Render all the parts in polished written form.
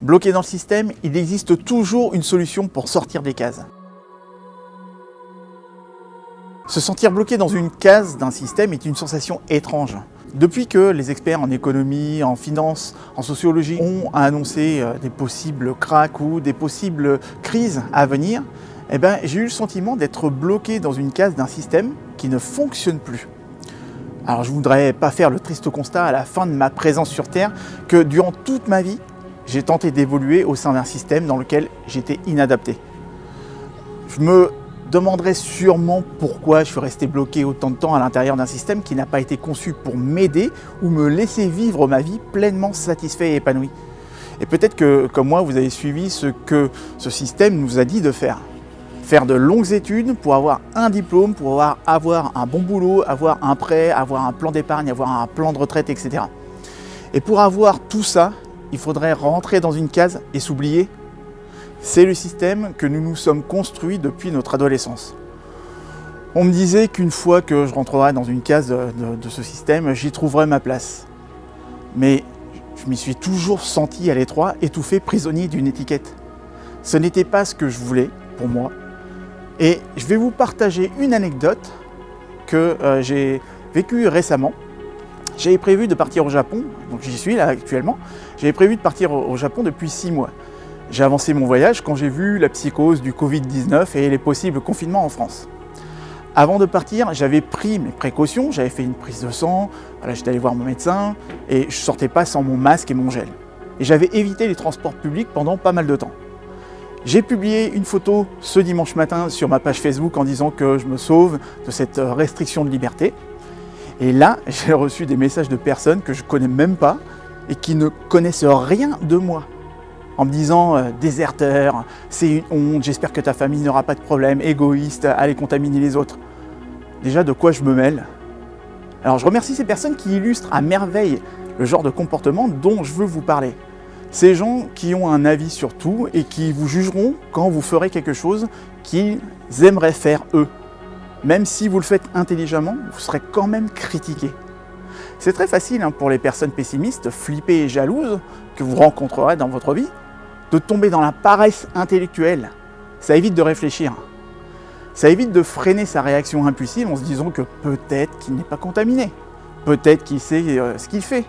Bloqué dans le système, il existe toujours une solution pour sortir des cases. Se sentir bloqué dans une case d'un système est une sensation étrange. Depuis que les experts en économie, en finance, en sociologie ont annoncé des possibles cracks ou des possibles crises à venir, j'ai eu le sentiment d'être bloqué dans une case d'un système qui ne fonctionne plus. Alors je ne voudrais pas faire le triste constat à la fin de ma présence sur Terre que durant toute ma vie, j'ai tenté d'évoluer au sein d'un système dans lequel j'étais inadapté. Je me demanderais sûrement pourquoi je suis resté bloqué autant de temps à l'intérieur d'un système qui n'a pas été conçu pour m'aider ou me laisser vivre ma vie pleinement satisfait et épanoui. Et peut-être que, comme moi, vous avez suivi ce que ce système nous a dit de faire. Faire de longues études pour avoir un diplôme, pour avoir un bon boulot, avoir un prêt, avoir un plan d'épargne, avoir un plan de retraite, etc. Et pour avoir tout ça, il faudrait rentrer dans une case et s'oublier. C'est le système que nous nous sommes construits depuis notre adolescence. On me disait qu'une fois que je rentrerais dans une case de ce système, j'y trouverais ma place. Mais je m'y suis toujours senti à l'étroit, étouffé, prisonnier d'une étiquette. Ce n'était pas ce que je voulais pour moi. Et je vais vous partager une anecdote que j'ai vécue récemment. J'avais prévu de partir au Japon, donc j'y suis là actuellement. J'avais prévu de partir au Japon depuis 6 mois. J'ai avancé mon voyage quand j'ai vu la psychose du Covid-19 et les possibles confinements en France. Avant de partir, j'avais pris mes précautions, j'avais fait une prise de sang, j'étais allé voir mon médecin et je ne sortais pas sans mon masque et mon gel. Et j'avais évité les transports publics pendant pas mal de temps. J'ai publié une photo ce dimanche matin sur ma page Facebook en disant que je me sauve de cette restriction de liberté. Et là, j'ai reçu des messages de personnes que je ne connais même pas et qui ne connaissent rien de moi. En me disant « déserteur, c'est une honte, j'espère que ta famille n'aura pas de problème, égoïste, allez contaminer les autres ». Déjà, de quoi je me mêle? Alors je remercie ces personnes qui illustrent à merveille le genre de comportement dont je veux vous parler. Ces gens qui ont un avis sur tout et qui vous jugeront quand vous ferez quelque chose qu'ils aimeraient faire eux. Même si vous le faites intelligemment, vous serez quand même critiqué. C'est très facile pour les personnes pessimistes, flippées et jalouses que vous rencontrerez dans votre vie, de tomber dans la paresse intellectuelle. Ça évite de réfléchir. Ça évite de freiner sa réaction impulsive en se disant que peut-être qu'il n'est pas contaminé, peut-être qu'il sait ce qu'il fait.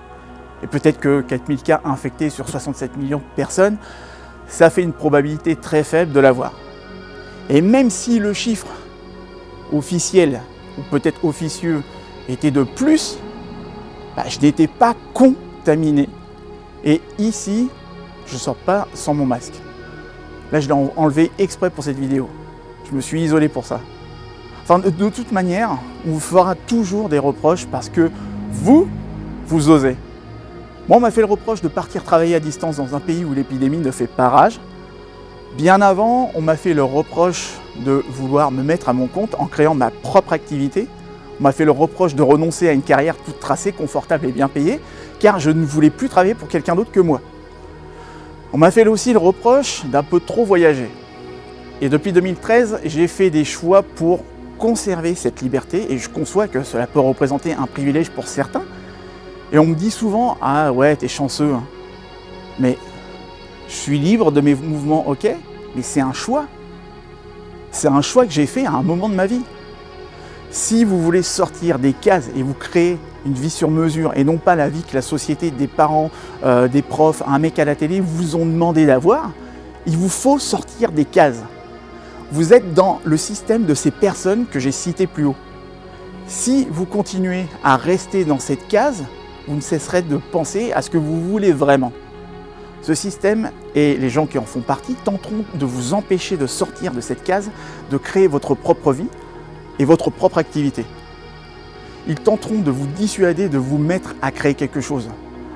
Et peut-être que 4000 cas infectés sur 67 millions de personnes, ça fait une probabilité très faible de l'avoir. Et même si le chiffre officiel, ou peut-être officieux, était de plus, je n'étais pas contaminé. Et ici, je ne sors pas sans mon masque. Là, je l'ai enlevé exprès pour cette vidéo. Je me suis isolé pour ça. Enfin, de toute manière, on vous fera toujours des reproches parce que vous osez. Moi, on m'a fait le reproche de partir travailler à distance dans un pays où l'épidémie ne fait pas rage. Bien avant, on m'a fait le reproche de vouloir me mettre à mon compte en créant ma propre activité. On m'a fait le reproche de renoncer à une carrière toute tracée, confortable et bien payée, car je ne voulais plus travailler pour quelqu'un d'autre que moi. On m'a fait aussi le reproche d'un peu trop voyager. Et depuis 2013, j'ai fait des choix pour conserver cette liberté, et je conçois que cela peut représenter un privilège pour certains. Et on me dit souvent « Ah ouais, t'es chanceux. » Mais je suis libre de mes mouvements, ok, mais c'est un choix. C'est un choix que j'ai fait à un moment de ma vie. Si vous voulez sortir des cases et vous créer une vie sur mesure et non pas la vie que la société, des parents, des profs, un mec à la télé vous ont demandé d'avoir, il vous faut sortir des cases. Vous êtes dans le système de ces personnes que j'ai citées plus haut. Si vous continuez à rester dans cette case, vous ne cesserez de penser à ce que vous voulez vraiment. Ce système et les gens qui en font partie tenteront de vous empêcher de sortir de cette case, de créer votre propre vie et votre propre activité. Ils tenteront de vous dissuader de vous mettre à créer quelque chose,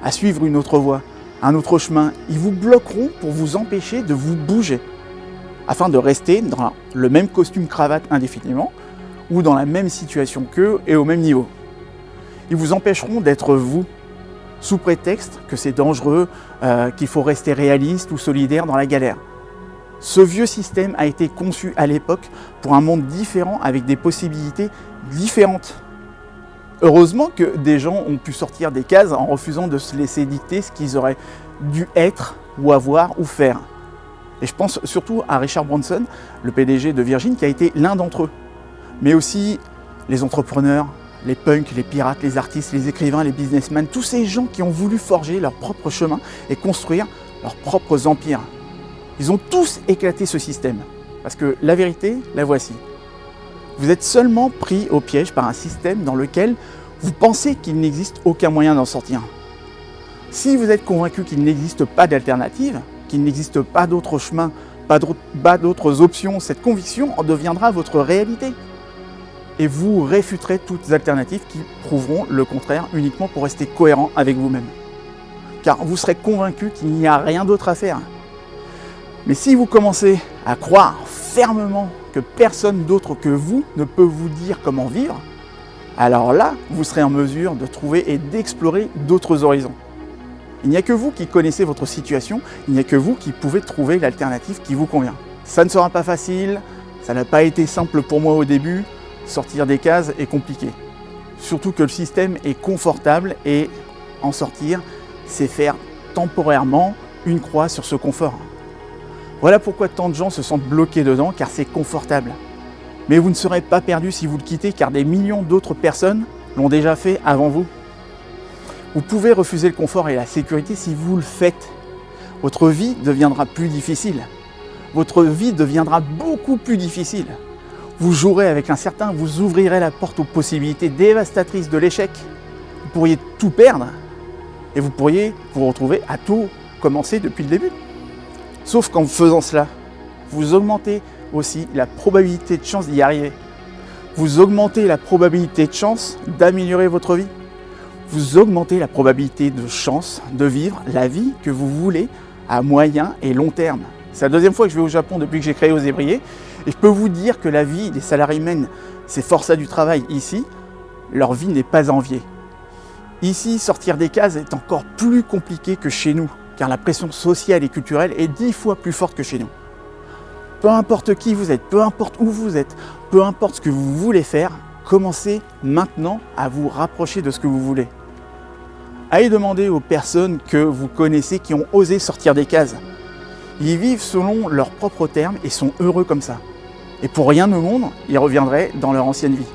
à suivre une autre voie, un autre chemin. Ils vous bloqueront pour vous empêcher de vous bouger, afin de rester dans le même costume cravate indéfiniment ou dans la même situation qu'eux et au même niveau. Ils vous empêcheront d'être vous, sous prétexte que c'est dangereux, qu'il faut rester réaliste ou solidaire dans la galère. Ce vieux système a été conçu à l'époque pour un monde différent avec des possibilités différentes. Heureusement que des gens ont pu sortir des cases en refusant de se laisser dicter ce qu'ils auraient dû être ou avoir ou faire. Et je pense surtout à Richard Branson, le PDG de Virgin, qui a été l'un d'entre eux. Mais aussi les entrepreneurs, les punks, les pirates, les artistes, les écrivains, les businessmen, tous ces gens qui ont voulu forger leur propre chemin et construire leurs propres empires. Ils ont tous éclaté ce système. Parce que la vérité, la voici. Vous êtes seulement pris au piège par un système dans lequel vous pensez qu'il n'existe aucun moyen d'en sortir. Si vous êtes convaincu qu'il n'existe pas d'alternative, qu'il n'existe pas d'autre chemin, pas d'autres options, cette conviction en deviendra votre réalité. Et vous réfuterez toutes les alternatives qui prouveront le contraire uniquement pour rester cohérent avec vous-même. Car vous serez convaincu qu'il n'y a rien d'autre à faire. Mais si vous commencez à croire fermement que personne d'autre que vous ne peut vous dire comment vivre, alors là, vous serez en mesure de trouver et d'explorer d'autres horizons. Il n'y a que vous qui connaissez votre situation, il n'y a que vous qui pouvez trouver l'alternative qui vous convient. Ça ne sera pas facile, ça n'a pas été simple pour moi au début, sortir des cases est compliqué. Surtout que le système est confortable et en sortir, c'est faire temporairement une croix sur ce confort. Voilà pourquoi tant de gens se sentent bloqués dedans, car c'est confortable. Mais vous ne serez pas perdu si vous le quittez, car des millions d'autres personnes l'ont déjà fait avant vous. Vous pouvez refuser le confort et la sécurité si vous le faites. Votre vie deviendra plus difficile. Votre vie deviendra beaucoup plus difficile. Vous jouerez avec l'incertain, vous ouvrirez la porte aux possibilités dévastatrices de l'échec. Vous pourriez tout perdre et vous pourriez vous retrouver à tout commencer depuis le début. Sauf qu'en faisant cela, vous augmentez aussi la probabilité de chance d'y arriver. Vous augmentez la probabilité de chance d'améliorer votre vie. Vous augmentez la probabilité de chance de vivre la vie que vous voulez à moyen et long terme. C'est la deuxième fois que je vais au Japon depuis que j'ai créé Osébrié. Et je peux vous dire que la vie des salarymen, ces forçats du travail ici, leur vie n'est pas à envier. Ici, sortir des cases est encore plus compliqué que chez nous, car la pression sociale et culturelle est 10 fois plus forte que chez nous. Peu importe qui vous êtes, peu importe où vous êtes, peu importe ce que vous voulez faire, commencez maintenant à vous rapprocher de ce que vous voulez. Allez demander aux personnes que vous connaissez qui ont osé sortir des cases. Ils vivent selon leurs propres termes et sont heureux comme ça. Et pour rien au monde, ils reviendraient dans leur ancienne vie.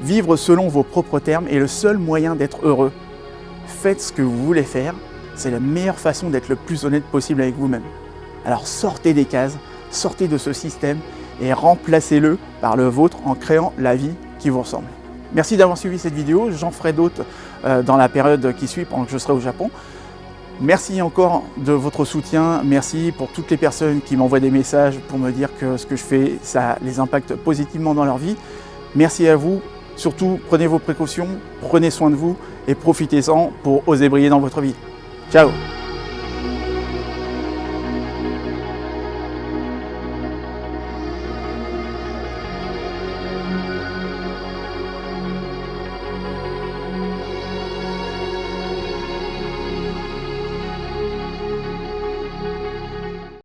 Vivre selon vos propres termes est le seul moyen d'être heureux. Faites ce que vous voulez faire, c'est la meilleure façon d'être le plus honnête possible avec vous-même. Alors sortez des cases, sortez de ce système et remplacez-le par le vôtre en créant la vie qui vous ressemble. Merci d'avoir suivi cette vidéo, j'en ferai d'autres dans la période qui suit pendant que je serai au Japon. Merci encore de votre soutien, merci pour toutes les personnes qui m'envoient des messages pour me dire que ce que je fais, ça les impacte positivement dans leur vie. Merci à vous, surtout prenez vos précautions, prenez soin de vous et profitez-en pour oser briller dans votre vie. Ciao!